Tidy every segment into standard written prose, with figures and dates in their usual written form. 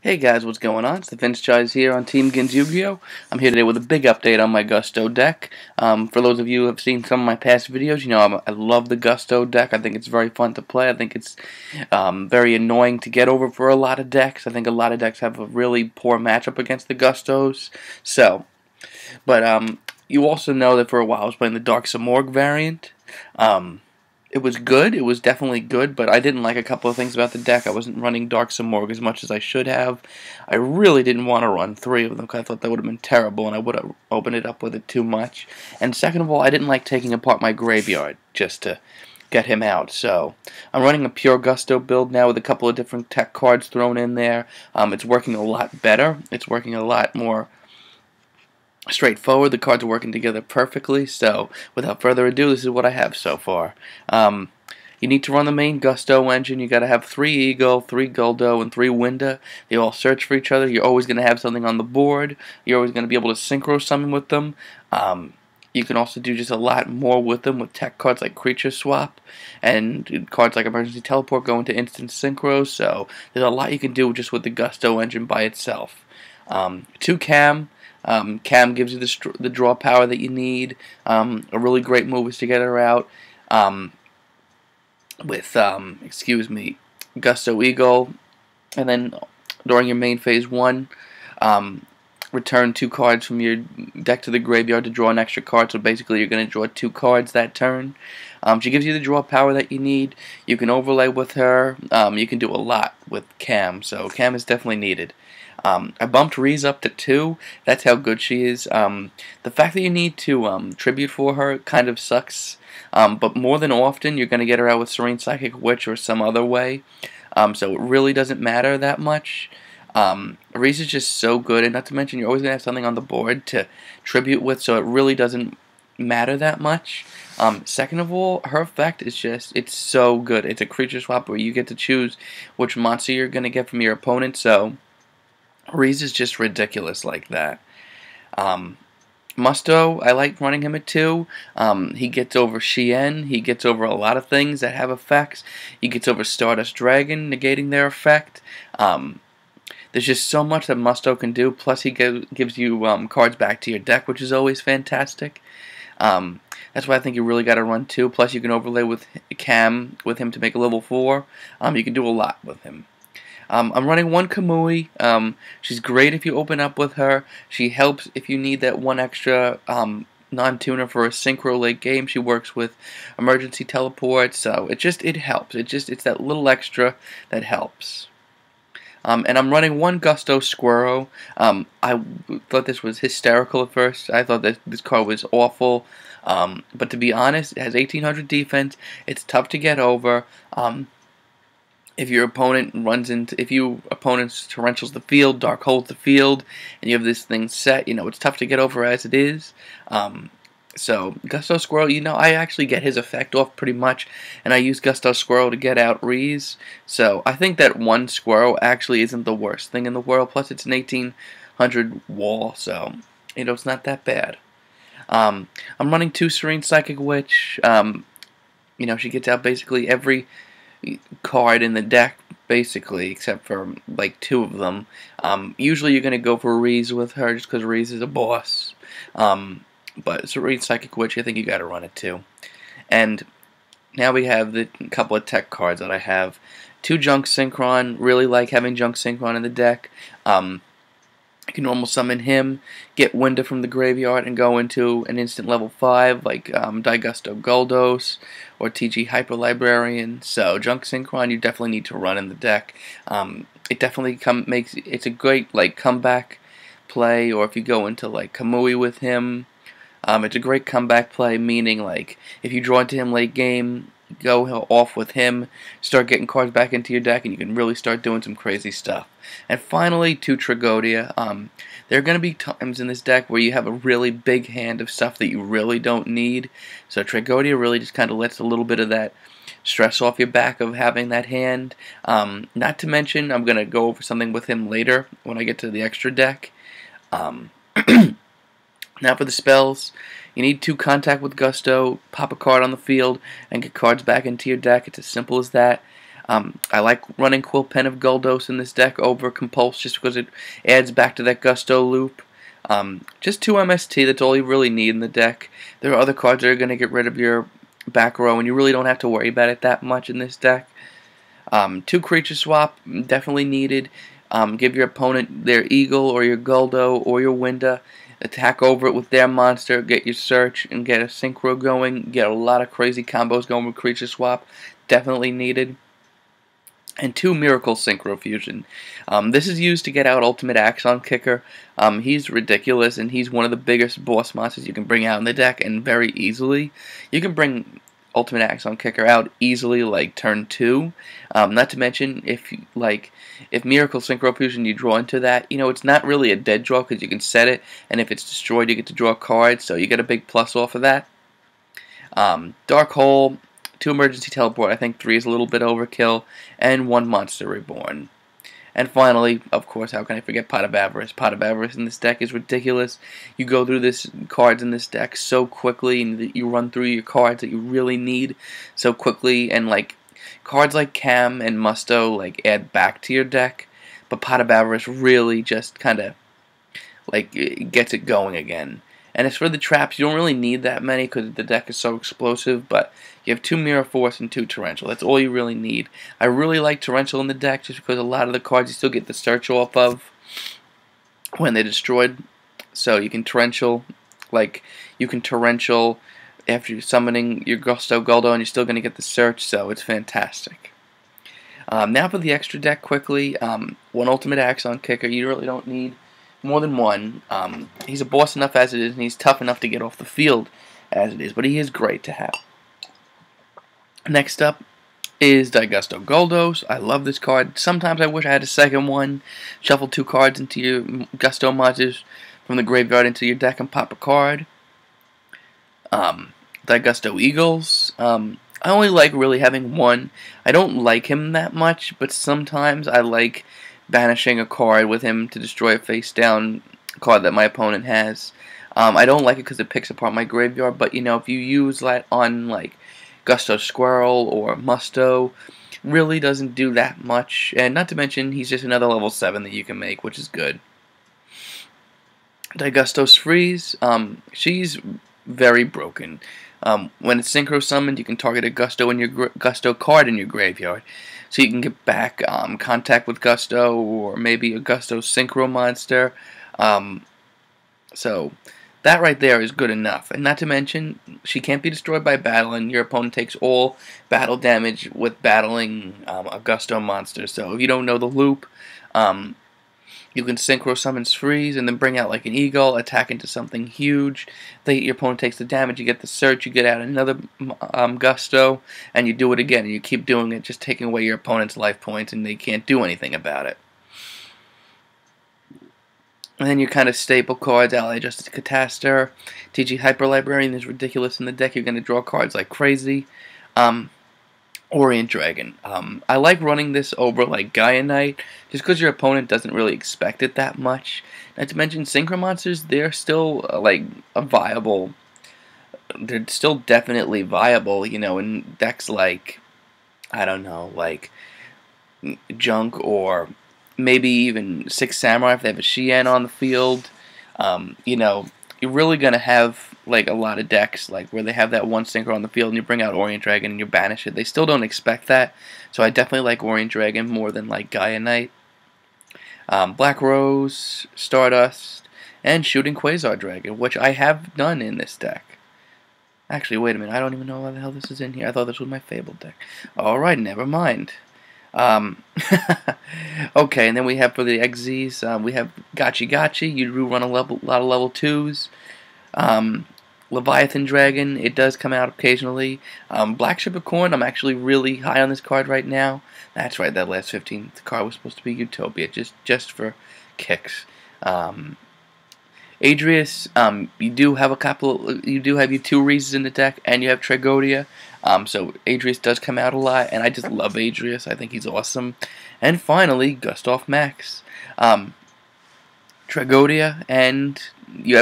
Hey guys, what's going on? It's the Vince Chais here on Team Gins Yu-Gi-Oh! I'm here today with a big update on my Gusto deck. For those of you who have seen some of my past videos, you know I love the Gusto deck. I think it's very fun to play. I think it's very annoying to get over for a lot of decks. I think a lot of decks have a really poor matchup against the Gustos. But you also know that for a while I was playing the Dark Samorg variant. It was good. It was definitely good, but I didn't like a couple of things about the deck. I wasn't running Dark Samorg as much as I should have. I really didn't want to run three of them because I thought that would have been terrible, and I would have opened it up with it too much. And second of all, I didn't like taking apart my graveyard just to get him out. So I'm running a pure Gusto build now with a couple of different tech cards thrown in there. It's working a lot better. It's working a lot more straightforward. The cards are working together perfectly. So without further ado, this is what I have so far. You need to run the main Gusto engine. You got to have 3 Eagle, 3 Guldo, and 3 Winda. They all search for each other. You're always going to have something on the board. You're always going to be able to synchro summon with them. You can also do just a lot more with them with tech cards like Creature Swap and cards like Emergency Teleport go into instant synchro. So there's a lot you can do just with the Gusto engine by itself. 2 Cam. Cam gives you the draw power that you need. A really great move is to get her out with, Gusto Eagle. And then during your main phase 1, return 2 cards from your deck to the graveyard to draw an extra card. So basically you're going to draw 2 cards that turn. She gives you the draw power that you need. You can overlay with her. You can do a lot with Cam. So Cam is definitely needed. I bumped Reese up to 2. That's how good she is. The fact that you need to tribute for her kind of sucks. But more than often, you're going to get her out with Serene Psychic Witch or some other way. So it really doesn't matter that much. Reese is just so good, and not to mention you're always going to have something on the board to tribute with, so it really doesn't matter that much. Second of all, her effect is just, it's so good. It's a creature swap where you get to choose which monster you're going to get from your opponent, so Reese is just ridiculous like that. Musto, I like running him at 2. He gets over Shien. He gets over a lot of things that have effects. He gets over Stardust Dragon, negating their effect. There's just so much that Musto can do. Plus, he gives you cards back to your deck, which is always fantastic. That's why I think you really got to run 2. Plus, you can overlay with Cam with him to make a level 4. You can do a lot with him. I'm running 1 Kamui. She's great if you open up with her. She helps if you need that 1 extra non-tuner for a synchro late game. She works with Emergency Teleport, so it helps. It's that little extra that helps. And I'm running 1 Gusto Squirrel. I thought this was hysterical at first. I thought that this card was awful. But to be honest, it has 1800 defense. It's tough to get over. If your opponent opponent's torrentials the field, dark holds the field, and you have this thing set, it's tough to get over as it is. So Gusto Squirrel, I actually get his effect off pretty much, and I use Gusto Squirrel to get out Reese. So I think that 1 Squirrel actually isn't the worst thing in the world. Plus it's an 1800 wall, so it's not that bad. I'm running 2 Serene Psychic Witch. She gets out basically every card in the deck, basically, except for like 2 of them. Usually you're going to go for Reese with her just because Reese is a boss. But Serene Psychic Witch, I think you got to run it too. And now we have the couple of tech cards that I have. 2 Junk Synchron. Really like having Junk Synchron in the deck. You can normal summon him, get Winda from the graveyard, and go into an instant level 5 like Digusto Guldos or TG Hyper Librarian. So Junk Synchron you definitely need to run in the deck. It definitely it's a great comeback play, or if you go into Kamui with him, it's a great comeback play, meaning if you draw into him late game, go off with him, start getting cards back into your deck, and you can really start doing some crazy stuff. And finally, 2 Tragodia. There are going to be times in this deck where you have a really big hand of stuff that you really don't need. So Tragodia really just kind of lets a little bit of that stress off your back of having that hand. Not to mention, I'm going to go over something with him later when I get to the extra deck. Now for the spells, you need 2 Contact with Gusto, pop a card on the field, and get cards back into your deck. It's as simple as that. I like running Quill Pen of Goldos in this deck over Compulse just because it adds back to that Gusto loop. Just 2 MST, that's all you really need in the deck. There are other cards that are going to get rid of your back row, and you really don't have to worry about it that much in this deck. 2 creature swap, definitely needed. Give your opponent their Eagle or your Guldo or your Winda. Attack over it with their monster, get your search, and get a synchro going. Get a lot of crazy combos going with creature swap. Definitely needed. And 2 Miracle Synchro Fusion. This is used to get out Ultimate Axon Kicker. He's ridiculous, and he's one of the biggest boss monsters you can bring out in the deck, and very easily. You can bring Ultimate Axon Kicker out easily, like turn 2. Not to mention, if Miracle Synchro Fusion, you draw into that, it's not really a dead draw because you can set it, and if it's destroyed, you get to draw a card, so you get a big plus off of that. Dark Hole, 2 Emergency Teleport, I think 3 is a little bit overkill, and 1 Monster Reborn. And finally, of course, how can I forget Pot of Avarice? Pot of Avarice in this deck is ridiculous. You go through this cards in this deck so quickly, and you run through your cards that you really need so quickly, and cards like Cam and Musto add back to your deck, but Pot of Avarice really just kind of gets it going again. And as for the traps, you don't really need that many because the deck is so explosive, but you have 2 Mirror Force and 2 Torrential. That's all you really need. I really like Torrential in the deck just because a lot of the cards you still get the search off of when they're destroyed. So you can Torrential, after you're summoning your Gusto Guldo, and you're still going to get the search, so it's fantastic. Now for the extra deck quickly. 1 Ultimate Axon Kicker. You really don't need more than 1. He's a boss enough as it is, and he's tough enough to get off the field as it is, but he is great to have. Next up is Gusto Goldos. I love this card. Sometimes I wish I had a second one. Shuffle 2 cards into your Gusto monsters from the graveyard into your deck and pop a card. Gusto Eagles. I only like really having 1. I don't like him that much, but sometimes I like banishing a card with him to destroy a face-down card that my opponent has. I don't like it because it picks apart my graveyard, but if you use that on Gusto Squirrel or Musto, really doesn't do that much. And not to mention, he's just another level 7 that you can make, which is good. Gusto's Freeze, she's very broken. When it's synchro summoned, you can target a Gusto card in your graveyard, so you can get back contact with Gusto or maybe a Gusto synchro monster. So that right there is good enough. And not to mention, she can't be destroyed by battle, and your opponent takes all battle damage with battling a Gusto monster. So if you don't know the loop, you can synchro summon Freeze and then bring out an Eagle, attack into something huge. Your opponent takes the damage, you get the search, you get out another Gusto, and you do it again. And you keep doing it, just taking away your opponent's life points, and they can't do anything about it. And then your kind of staple cards, Ally Justice Catastor, TG Hyper Librarian is ridiculous in the deck. You're going to draw cards like crazy. Orient Dragon. I like running this over Gaia Knight, just because your opponent doesn't really expect it that much. Not to mention, Synchro Monsters, they're still they're still definitely viable, in decks I don't know, Junk or maybe even 6 Samurai if they have a Shien on the field. You're really going to have a lot of decks where they have that 1 synchro on the field and you bring out Orient Dragon and you banish it. They still don't expect that, so I definitely like Orient Dragon more than Gaia Knight. Black Rose, Stardust, and Shooting Quasar Dragon, which I have done in this deck. Actually, wait a minute, I don't even know why the hell this is in here. I thought this was my Fabled deck. Alright, never mind. Okay, and then we have for the XZs, we have Gachi Gachi. You do run a lot of level 2s. Leviathan Dragon, it does come out occasionally. Black Ship of Corn, I'm actually really high on this card right now. That's right, that last 15th card was supposed to be Utopia, just for kicks. Adrius, you do have your 2 Reeses in the deck, and you have Tragodia. So Adrius does come out a lot, and I just love Adrius. I think he's awesome. And finally, Gustav Max. Tragodia, and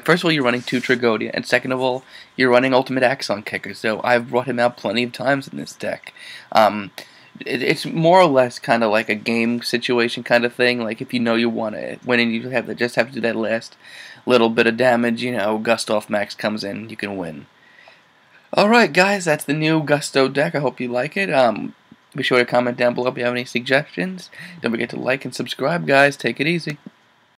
first of all, you're running 2 Tragodia, and second of all, you're running Ultimate Axon Kicker, so I've brought him out plenty of times in this deck. It's more or less kind of like a game situation kind of thing. Like if you know you want to win and you just have to do that last little bit of damage, Gust off Max comes in, you can win. Alright guys, that's the new Gusto deck. I hope you like it. Be sure to comment down below if you have any suggestions. Don't forget to like and subscribe, guys. Take it easy.